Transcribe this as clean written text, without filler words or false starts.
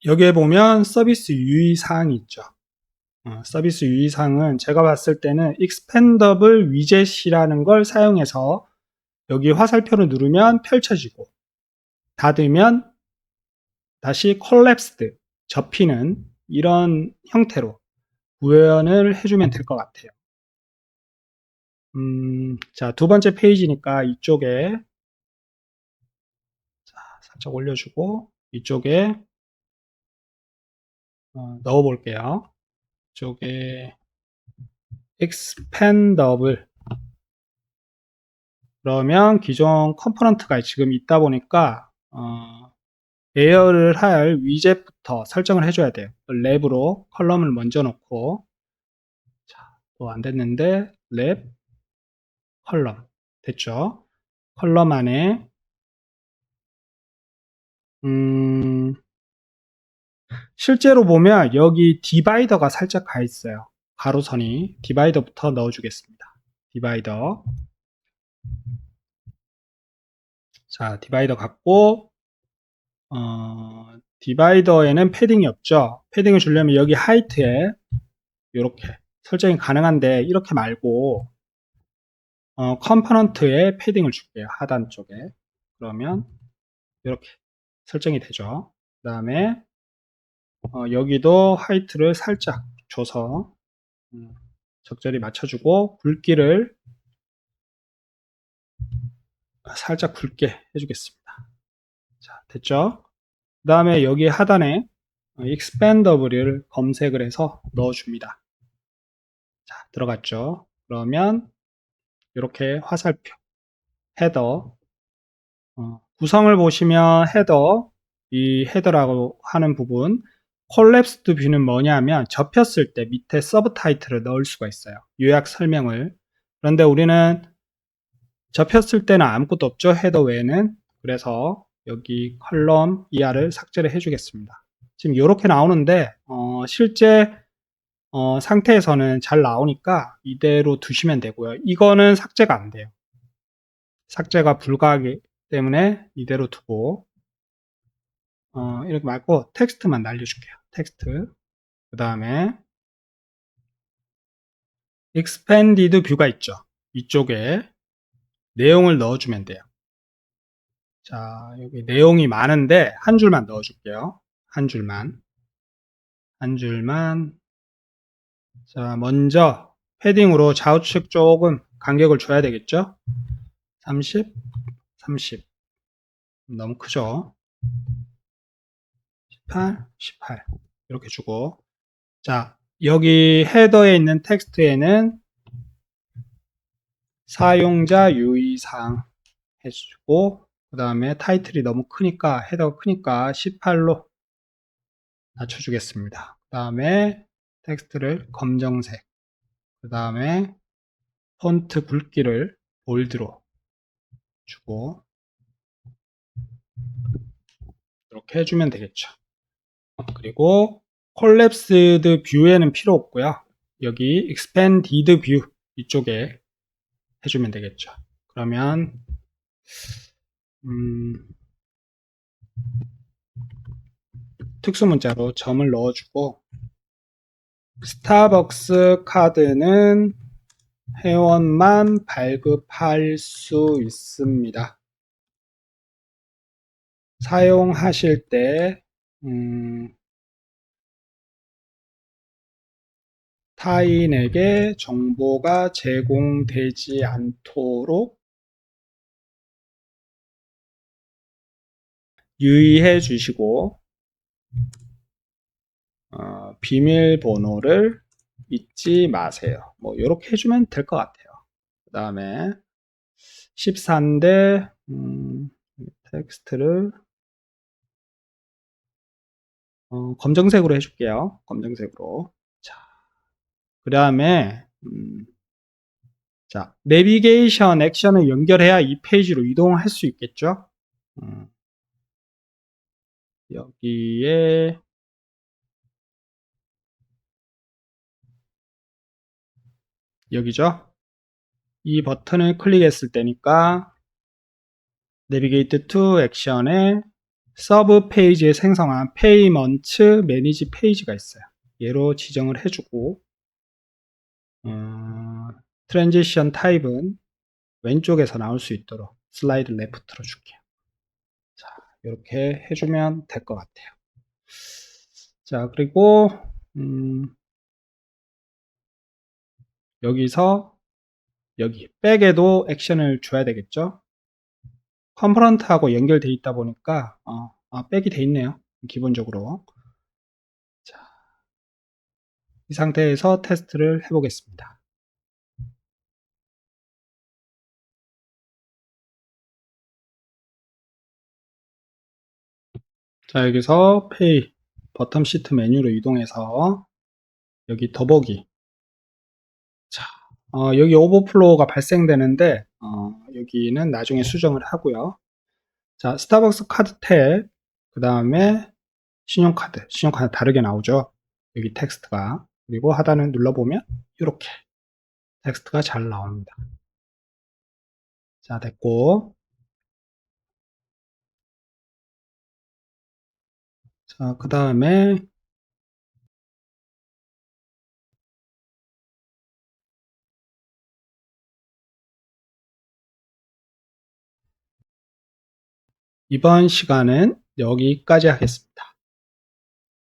여기에 보면 서비스 유의사항이 있죠. 서비스 유의사항은 제가 봤을 때는 expandable 위젯이라는 걸 사용해서 여기 화살표를 누르면 펼쳐지고 닫으면 다시 collapsed, 접히는 이런 형태로 구현을 해주면 될 것 같아요. 자, 두 번째 페이지니까 이쪽에 살짝 올려주고 이쪽에 넣어 볼게요. 이쪽에 expandable 그러면 기존 컴포넌트가 지금 있다 보니까 배열을 할 위젯부터 설정을 해줘야 돼요. 랩으로 컬럼을 먼저 놓고 자, 또 안 됐는데 랩 컬럼 됐죠? 컬럼 안에 실제로 보면 여기 디바이더가 살짝 가 있어요. 가로선이 디바이더부터 넣어주겠습니다. 디바이더 자 디바이더 갖고 디바이더에는 패딩이 없죠. 패딩을 주려면 여기 하이트에 이렇게 설정이 가능한데 이렇게 말고 컴포넌트에 패딩을 줄게요. 하단 쪽에 그러면 이렇게 설정이 되죠. 그 다음에 여기도 하이트를 살짝 줘서 적절히 맞춰주고 굵기를 살짝 굵게 해주겠습니다. 자, 됐죠? 그 다음에 여기 하단에 expandable을 검색을 해서 넣어줍니다. 자, 들어갔죠? 그러면 이렇게 화살표, 헤더, 구성을 보시면 헤더, 이 헤더라고 하는 부분, 콜랩스드 뷰는 뭐냐면 접혔을 때 밑에 서브 타이틀을 넣을 수가 있어요. 요약 설명을. 그런데 우리는 접혔을 때는 아무것도 없죠. 헤더 외에는. 그래서 여기 컬럼 이하를 삭제를 해주겠습니다. 지금 이렇게 나오는데 실제 상태에서는 잘 나오니까 이대로 두시면 되고요. 이거는 삭제가 안 돼요. 삭제가 불가하기 때문에 이대로 두고 이렇게 말고 텍스트만 날려줄게요. 텍스트 그 다음에 expanded view가 있죠. 이쪽에 내용을 넣어주면 돼요. 자, 여기 내용이 많은데 한 줄만 넣어줄게요. 한 줄만. 자, 먼저 패딩으로 좌우측 조금 간격을 줘야 되겠죠? 30, 30. 너무 크죠? 18, 18. 이렇게 주고. 자, 여기 헤더에 있는 텍스트에는 사용자 유의사항 해주고, 그 다음에 타이틀이 너무 크니까, 헤더가 크니까 18로 낮춰주겠습니다. 그 다음에 텍스트를 검정색, 그 다음에 폰트 굵기를 볼드로 주고, 이렇게 해주면 되겠죠. 그리고 콜랩스드 뷰에는 필요 없고요. 여기 expanded view 이쪽에 해주면 되겠죠. 그러면 특수문자로 점을 넣어주고 스타벅스 카드는 회원만 발급할 수 있습니다. 사용하실 때 타인에게 정보가 제공되지 않도록 유의해 주시고 비밀번호를 잊지 마세요. 뭐 이렇게 해주면 될 것 같아요. 그 다음에 14인데 텍스트를 검정색으로 해줄게요. 검정색으로. 자, 그 다음에 자 내비게이션 액션을 연결해야 이 페이지로 이동할 수 있겠죠. 여기에 여기죠. 이 버튼을 클릭했을 때니까 내비게이트 투 액션에 서브 페이지에 생성한 페이먼트 매니지 페이지가 있어요. 얘로 지정을 해주고 트랜지션 타입은 왼쪽에서 나올 수 있도록 슬라이드 레프트로 줄게요. 자, 이렇게 해주면 될 것 같아요. 자, 그리고 여기서 여기 백에도 액션을 줘야 되겠죠. 컴포넌트하고 연결되어 있다 보니까 백이 돼 있네요. 기본적으로. 자, 이 상태에서 테스트를 해보겠습니다. 자, 여기서 페이 버텀 시트 메뉴로 이동해서 여기 더보기. 자, 여기 오버플로우가 발생되는데 여기는 나중에 수정을 하고요. 자, 스타벅스 카드 탭, 그 다음에 신용카드 다르게 나오죠. 여기 텍스트가. 그리고 하단을 눌러보면 이렇게 텍스트가 잘 나옵니다. 자, 됐고. 자, 그 다음에 이번 시간은 여기까지 하겠습니다.